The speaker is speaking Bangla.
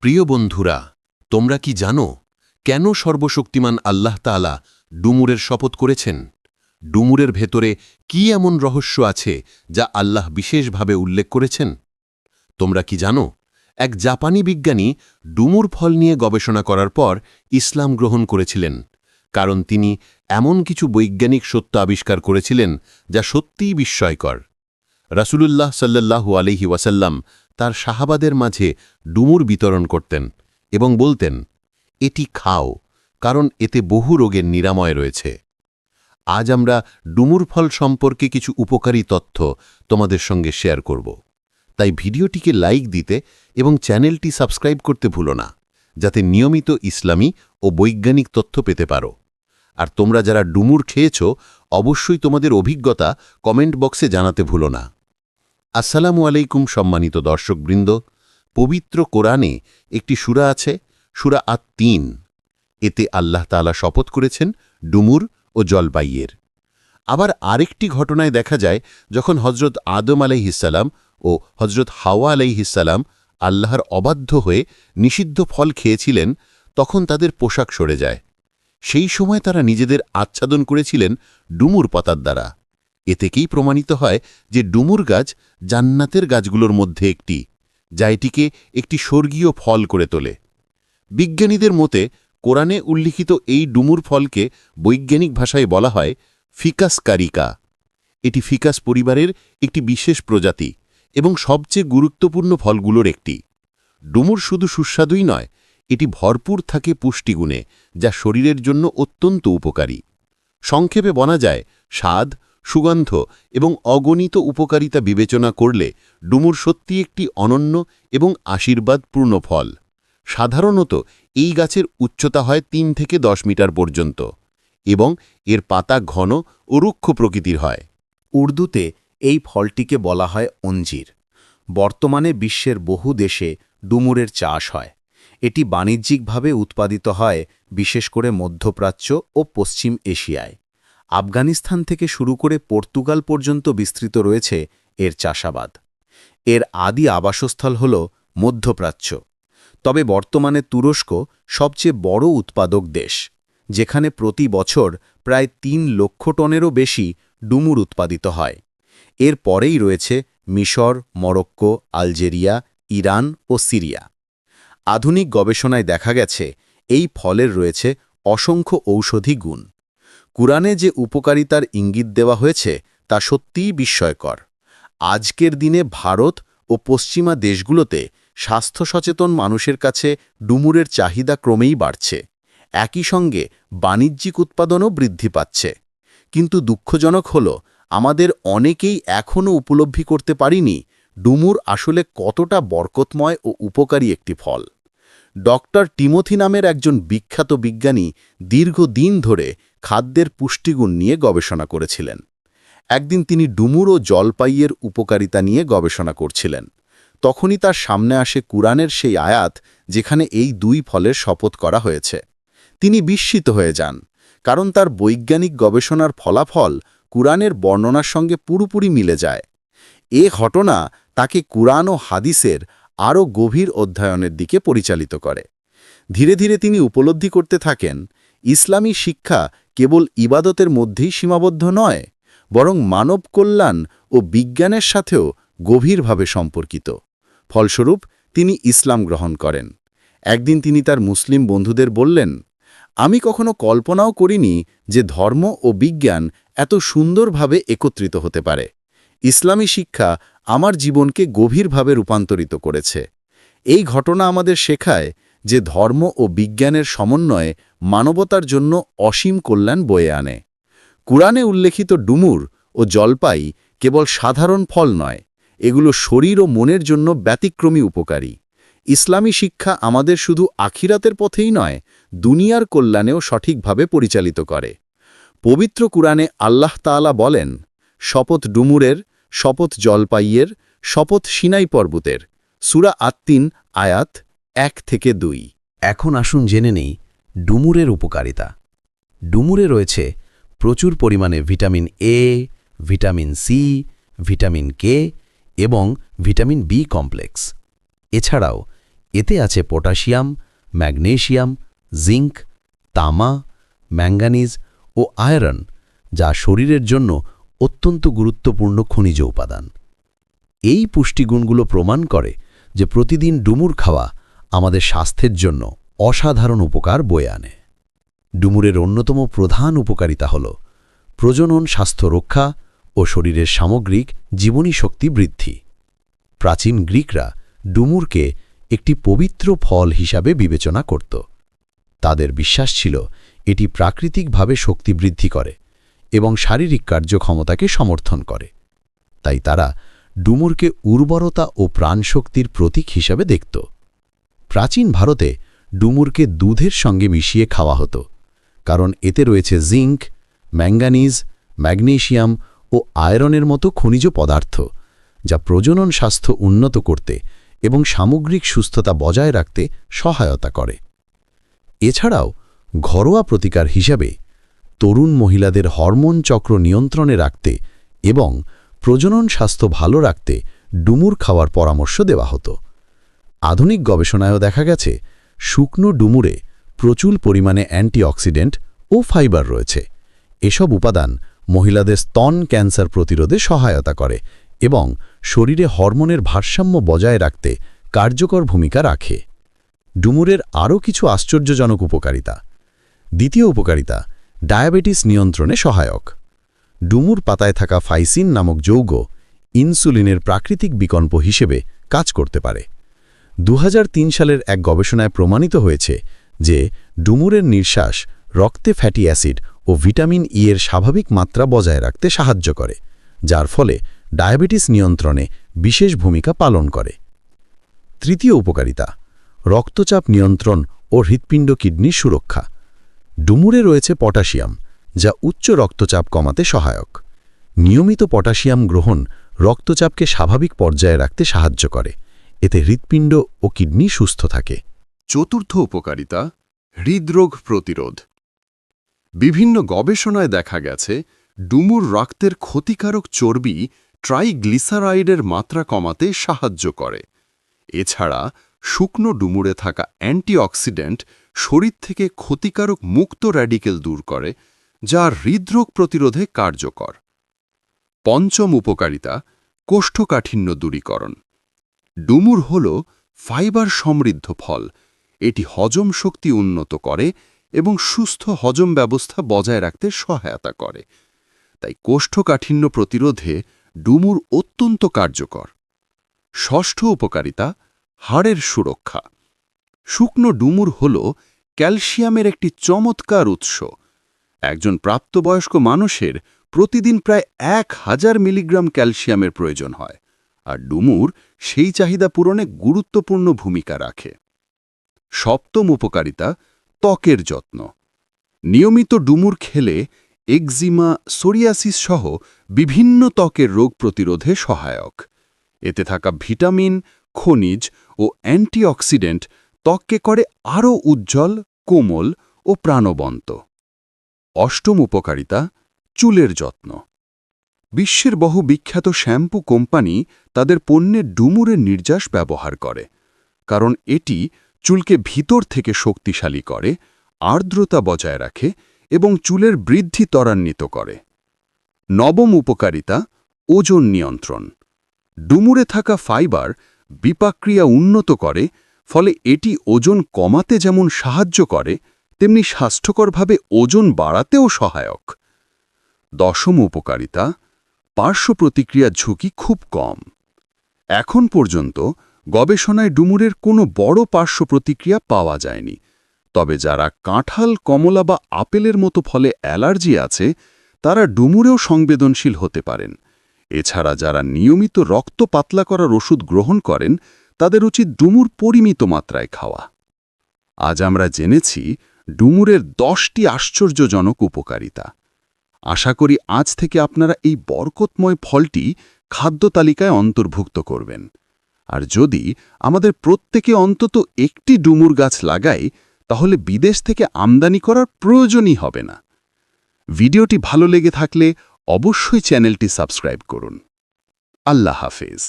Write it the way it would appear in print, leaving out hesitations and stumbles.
প্রিয় বন্ধুরা, তোমরা কি জানো কেন সর্বশক্তিমান আল্লাহ তাআলা ডুমুরের শপথ করেছেন? ডুমুরের ভেতরে কি এমন রহস্য আছে যা আল্লাহ বিশেষভাবে উল্লেখ করেছেন? তোমরা কি জানো এক জাপানি বিজ্ঞানী ডুমুর ফল নিয়ে গবেষণা করার পর ইসলাম গ্রহণ করেছিলেন, কারণ তিনি এমন কিছু বৈজ্ঞানিক সত্য আবিষ্কার করেছিলেন যা সত্যিই বিস্ময়কর। রাসূলুল্লাহ সাল্লাল্লাহু আলাইহি ওয়াসাল্লাম তার সাহাবাদের মাঝে ডুমুর বিতরণ করতেন এবং বলতেন, এটি খাও, কারণ এতে বহু রোগের নিরাময় রয়েছে। আজ আমরা ডুমুর ফল সম্পর্কে কিছু উপকারী তথ্য তোমাদের সঙ্গে শেয়ার করব। তাই ভিডিওটিকে লাইক দিতে এবং চ্যানেলটি সাবস্ক্রাইব করতে ভুলো না, যাতে নিয়মিত ইসলামী ও বৈজ্ঞানিক তথ্য পেতে পারো। আর তোমরা যারা ডুমুর খেয়েছ, অবশ্যই তোমাদের অভিজ্ঞতা কমেন্ট বক্সে জানাতে ভুলো না। আসসালামু আলাইকুম সম্মানিত দর্শকবৃন্দ। পবিত্র কোরআনে একটি সূরা আছে, সূরা আত-তিন। এতে আল্লাহ তাআলা শপথ করেছেন ডুমুর ও জলপাইয়ের। আবার আরেকটি ঘটনায় দেখা যায়, যখন হজরত আদম আলাইহিসসালাম ও হজরত হাওয়া আলাইহিসসালাম আল্লাহর অবাধ্য হয়ে নিষিদ্ধ ফল খেয়েছিলেন, তখন তাদের পোশাক সরে যায়। সেই সময় তারা নিজেদের আচ্ছাদন করেছিলেন ডুমুর পাতার দ্বারা। এ থেকেই প্রমাণিত হয় যে ডুমুর গাছ জান্নাতের গাছগুলোর মধ্যে একটি, যা এটিকে একটি স্বর্গীয় ফল করে তোলে। বিজ্ঞানীদের মতে কোরআনে উল্লিখিত এই ডুমুর ফলকে বৈজ্ঞানিক ভাষায় বলা হয় ফিকাস কারিকা। এটি ফিকাস পরিবারের একটি বিশেষ প্রজাতি এবং সবচেয়ে গুরুত্বপূর্ণ ফলগুলোর একটি। ডুমুর শুধু সুস্বাদুই নয়, এটি ভরপুর থাকে পুষ্টিগুণে, যা শরীরের জন্য অত্যন্ত উপকারী। সংক্ষেপে বলা যায়, স্বাদ, সুগন্ধ এবং অগণিত উপকারিতা বিবেচনা করলে ডুমুর সত্যি একটি অনন্য এবং আশীর্বাদপূর্ণ ফল। সাধারণত এই গাছের উচ্চতা হয় ৩ থেকে ১০ মিটার পর্যন্ত এবং এর পাতা ঘন ও রুক্ষ প্রকৃতির হয়। উর্দুতে এই ফলটিকে বলা হয় অঞ্জির। বর্তমানে বিশ্বের বহু দেশে ডুমুরের চাষ হয়। এটি বাণিজ্যিকভাবে উৎপাদিত হয় বিশেষ করে মধ্যপ্রাচ্য ও পশ্চিম এশিয়ায়। আফগানিস্তান থেকে শুরু করে পর্তুগাল পর্যন্ত বিস্তৃত রয়েছে এর চাষাবাদ। এর আদি আবাসস্থল হল মধ্যপ্রাচ্য। তবে বর্তমানে তুরস্ক সবচেয়ে বড় উৎপাদক দেশ, যেখানে প্রতি বছর প্রায় ৩ লক্ষ টনেরও বেশি ডুমুর উৎপাদিত হয়। এর পরেই রয়েছে মিশর, মরক্কো, আলজেরিয়া, ইরান ও সিরিয়া। আধুনিক গবেষণায় দেখা গেছে এই ফলের রয়েছে অসংখ্য ঔষধি গুণ। কুরআনে যে উপকারিতার ইঙ্গিত দেওয়া হয়েছে তা সত্যিই বিস্ময়কর। আজকের দিনে ভারত ও পশ্চিমা দেশগুলোতে স্বাস্থ্য সচেতন মানুষের কাছে ডুমুরের চাহিদা ক্রমেই বাড়ছে। একই সঙ্গে বাণিজ্যিক উৎপাদনও বৃদ্ধি পাচ্ছে। কিন্তু দুঃখজনক হল, আমাদের অনেকেই এখনও উপলব্ধি করতে পারিনি ডুমুর আসলে কতটা বরকতময় ও উপকারী একটি ফল। ডক্টর টিমোথি নামের একজন বিখ্যাত বিজ্ঞানী দীর্ঘদিন ধরে খাদ্যের পুষ্টিগুণ নিয়ে গবেষণা করেছিলেন। একদিন তিনি ডুমুর ও জলপাইয়ের উপকারিতা নিয়ে গবেষণা করছিলেন। তখনই তার সামনে আসে কুরআনের সেই আয়াত যেখানে এই 2 ফলের শপথ করা হয়েছে। তিনি বিস্মিত হয়ে যান, কারণ তার বৈজ্ঞানিক গবেষণার ফলাফল কুরআনের বর্ণনার সঙ্গে পুরোপুরি মিলে যায়। এ ঘটনা তাকে কুরআন ও হাদিসের আরও গভীর অধ্যয়নের দিকে পরিচালিত করে। ধীরে ধীরে তিনি উপলব্ধি করতে থাকেন, ইসলামী শিক্ষা কেবল ইবাদতের মধ্যেই সীমাবদ্ধ নয়, বরং মানব কল্যাণ ও বিজ্ঞানের সাথেও গভীরভাবে সম্পর্কিত। ফলস্বরূপ তিনি ইসলাম গ্রহণ করেন। একদিন তিনি তার মুসলিম বন্ধুদের বললেন, আমি কখনো কল্পনাও করিনি যে ধর্ম ও বিজ্ঞান এত সুন্দরভাবে একত্রিত হতে পারে। ইসলামী শিক্ষা আমার জীবনকে গভীরভাবে রূপান্তরিত করেছে। এই ঘটনা আমাদের শেখায় যে ধর্ম ও বিজ্ঞানের সমন্বয়ে মানবতার জন্য অসীম কল্যাণ বয়ে আনে। কুরআনে উল্লেখিত ডুমুর ও জলপাই কেবল সাধারণ ফল নয়, এগুলো শরীর ও মনের জন্য ব্যতিক্রমী উপকারী। ইসলামী শিক্ষা আমাদের শুধু আখিরাতের পথেই নয়, দুনিয়ার কল্যাণেও সঠিকভাবে পরিচালিত করে। পবিত্র কুরআনে আল্লাহ তাআলা বলেন, শপথ ডুমুরের, শপথ জলপাইয়ের, শপথ সিনাই পর্বতের। সূরা আত-তিন আয়াত 1 থেকে 2। এখন আসুন জেনে নেই ডুমুরের উপকারিতা। ডুমুরে রয়েছে প্রচুর পরিমাণে vitamin A, vitamin C, vitamin K এবং ভিটামিন বি কমপ্লেক্স। এছাড়াও এতে আছে পটাশিয়াম, ম্যাগনেসিয়াম, জিঙ্ক, তামা, ম্যাঙ্গানিজ ও আয়রন, যা শরীরের জন্য অত্যন্ত গুরুত্বপূর্ণ খনিজ উপাদান। এই পুষ্টিগুণগুলো প্রমাণ করে যে প্রতিদিন ডুমুর খাওয়া আমাদের স্বাস্থ্যের জন্য অসাধারণ উপকার বয়ে আনে। ডুমুরের অন্যতম প্রধান উপকারিতা হল প্রজনন স্বাস্থ্য রক্ষা ও শরীরের সামগ্রিক জীবনী শক্তি বৃদ্ধি। প্রাচীন গ্রিকরা ডুমুরকে একটি পবিত্র ফল হিসাবে বিবেচনা করত। তাদের বিশ্বাস ছিল এটি প্রাকৃতিকভাবে শক্তি বৃদ্ধি করে এবং শারীরিক কার্যক্ষমতাকে সমর্থন করে। তাই তারা ডুমুরকে উর্বরতা ও প্রাণশক্তির প্রতীক হিসাবে দেখত। প্রাচীন ভারতে ডুমুরকে দুধের সঙ্গে মিশিয়ে খাওয়া হতো, কারণ এতে রয়েছে জিঙ্ক, ম্যাঙ্গানিজ, ম্যাগনেসিয়াম ও আয়রনের মতো খনিজ পদার্থ, যা প্রজনন স্বাস্থ্য উন্নত করতে এবং সামগ্রিক সুস্থতা বজায় রাখতে সহায়তা করে। এছাড়াও ঘরোয়া প্রতিকার হিসাবে তরুণ মহিলাদের হরমোন চক্র নিয়ন্ত্রণে রাখতে এবং প্রজনন স্বাস্থ্য ভালো রাখতে ডুমুর খাওয়ার পরামর্শ দেওয়া হতো। আধুনিক গবেষণায়ও দেখা গেছে শুকনো ডুমুরে প্রচুর পরিমাণে অ্যান্টিঅক্সিডেন্ট ও ফাইবার রয়েছে। এসব উপাদান মহিলাদের স্তন ক্যান্সার প্রতিরোধে সহায়তা করে এবং শরীরে হরমোনের ভারসাম্য বজায় রাখতে কার্যকর ভূমিকা রাখে। ডুমুরের আরও কিছু আশ্চর্যজনক উপকারিতা। দ্বিতীয় উপকারিতা, ডায়াবেটিস নিয়ন্ত্রণে সহায়ক। ডুমুর পাতায় থাকা ফাইসিন নামক যৌগ ইনসুলিনের প্রাকৃতিক বিকল্প হিসেবে কাজ করতে পারে। 2003 সালের এক গবেষণায় প্রমাণিত হয়েছে যে ডুমুরের নিঃশ্বাস রক্তে ফ্যাটি অ্যাসিড ও ভিটামিন ই এর স্বাভাবিক মাত্রা বজায় রাখতে সাহায্য করে, যার ফলে ডায়াবেটিস নিয়ন্ত্রণে বিশেষ ভূমিকা পালন করে। তৃতীয় উপকারিতা, রক্তচাপ নিয়ন্ত্রণ ও হৃৎপিণ্ড কিডনির সুরক্ষা। ডুমুরে রয়েছে পটাশিয়াম, যা উচ্চ রক্তচাপ কমাতে সহায়ক। নিয়মিত পটাশিয়াম গ্রহণ রক্তচাপকে স্বাভাবিক পর্যায়ে রাখতে সাহায্য করে। এতে হৃৎপিণ্ড ও কিডনি সুস্থ থাকে। চতুর্থ উপকারিতা, হৃদরোগ প্রতিরোধ। বিভিন্ন গবেষণায় দেখা গেছে ডুমুর রক্তের ক্ষতিকারক চর্বি ট্রাইগ্লিসারাইডের মাত্রা কমাতে সাহায্য করে। এছাড়া শুকনো ডুমুরে থাকা অ্যান্টিঅক্সিডেন্ট শরীর থেকে ক্ষতিকারক মুক্ত র্যাডিকেল দূর করে, যা হৃদরোগ প্রতিরোধে কার্যকর। পঞ্চম উপকারিতা, কোষ্ঠকাঠিন্য দূরীকরণ। ডুমুর হল ফাইবার সমৃদ্ধ ফল। এটি হজম শক্তি উন্নত করে এবং সুস্থ হজম ব্যবস্থা বজায় রাখতে সহায়তা করে। তাই কোষ্ঠকাঠিন্য প্রতিরোধে ডুমুর অত্যন্ত কার্যকর। ষষ্ঠ উপকারিতা, হাড়ের সুরক্ষা। শুকনো ডুমুর হল ক্যালসিয়ামের একটি চমৎকার উৎস। একজন প্রাপ্তবয়স্ক মানুষের প্রতিদিন প্রায় 1000 মিলিগ্রাম ক্যালসিয়ামের প্রয়োজন হয়, আর ডুমুর সেই চাহিদা পূরণে গুরুত্বপূর্ণ ভূমিকা রাখে। সপ্তম উপকারিতা, ত্বকের যত্ন। নিয়মিত ডুমুর খেলে একজিমা, সোরিয়াসিস সহ বিভিন্ন ত্বকের রোগ প্রতিরোধে সহায়ক। এতে থাকা ভিটামিন, খনিজ ও অ্যান্টিঅক্সিডেন্ট ত্বককে করে আরও উজ্জ্বল, কোমল ও প্রাণবন্ত। অষ্টম উপকারিতা, চুলের যত্ন। বিশ্বের বহু বিখ্যাত শ্যাম্পু কোম্পানি তাদের পণ্যে ডুমুরের নির্যাস ব্যবহার করে, কারণ এটি চুলকে ভিতর থেকে শক্তিশালী করে, আর্দ্রতা বজায় রাখে এবং চুলের বৃদ্ধি ত্বরান্বিত করে। নবম উপকারিতা, ওজন নিয়ন্ত্রণ। ডুমুরে থাকা ফাইবার বিপাক্রিয়া উন্নত করে, ফলে এটি ওজন কমাতে যেমন সাহায্য করে, তেমনি স্বাস্থ্যকরভাবে ওজন বাড়াতেও সহায়ক। দশম উপকারিতা, পার্শ্ব প্রতিক্রিয়ার ঝুঁকি খুব কম। এখন পর্যন্ত গবেষণায় ডুমুরের কোনো বড় পার্শ্ব প্রতিক্রিয়া পাওয়া যায়নি, তবে যারা কাঁঠাল, কমলা বা আপেলের মতো ফলে অ্যালার্জি আছে, তারা ডুমুরেও সংবেদনশীল হতে পারেন। এছাড়া যারা নিয়মিত রক্ত পাতলা করার ওষুধ গ্রহণ করেন, তাদের উচিত ডুমুর পরিমিত মাত্রায় খাওয়া। আজ আমরা জেনেছি ডুমুরের 10টি আশ্চর্যজনক উপকারিতা। আশা করি আজ থেকে আপনারা এই বরকতময় ফলটি খাদ্য তালিকায় অন্তর্ভুক্ত করবেন। আর যদি আমাদের প্রত্যেকে অন্তত একটি ডুমুর গাছ লাগাই, তাহলে বিদেশ থেকে আমদানি করার প্রয়োজনই হবে না। ভিডিওটি ভালো লেগে থাকলে অবশ্যই চ্যানেলটি সাবস্ক্রাইব করুন। আল্লাহ হাফেজ।